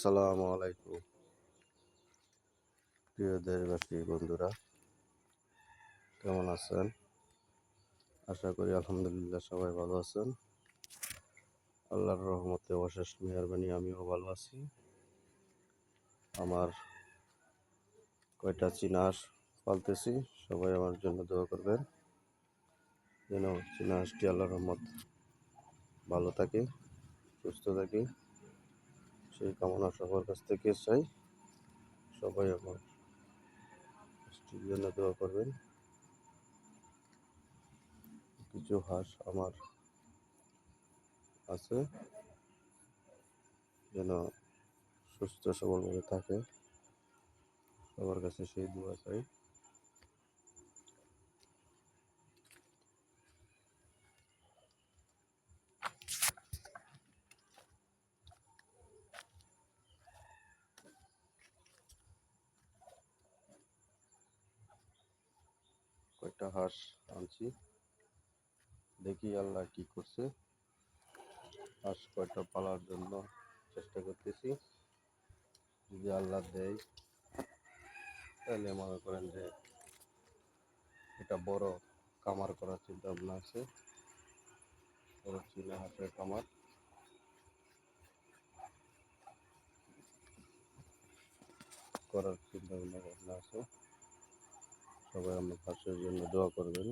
আসসালামু আলাইকুম প্রিয় দেশবাসী বন্ধুরা, কেমন আছেন? আশা করি আলহামদুলিল্লাহ সবাই ভালো আছেন। আল্লাহর রহমতে অশেষ মেহেরবানি আমিও ভালো আছি। আমার কয়টা চীনা হাঁস পালতেছি, সবাই আমার জন্য দোয়া করবেন যেন চীনা হাঁসটি আল্লাহর রহমত ভালো থাকে, সুস্থ থাকে, সেই কামনা সবার কাছ থেকে চাই। সবাই আমার হাঁসটির জন্য দোয়া করবেন। কিছু হাঁস আমার আছে যেন সুস্থ সবলভাবে থাকে, সবার কাছে সেই দোয়া চাই। কয়টা হাঁস আনছি, দেখি আল্লাহ কি করছে। হাঁস কয়টা পালার জন্য চেষ্টা করতেছি, যদি আল্লাহ দেয় তাহলে মনে করেন যে এটা বড় কামার করার চিন্তা ভাবনা আছে। বড় চীনা হাঁসের কামার করার চিন্তা ভাবনা আছে। সবাই আমার হাঁসের জন্য দোয়া করবেন।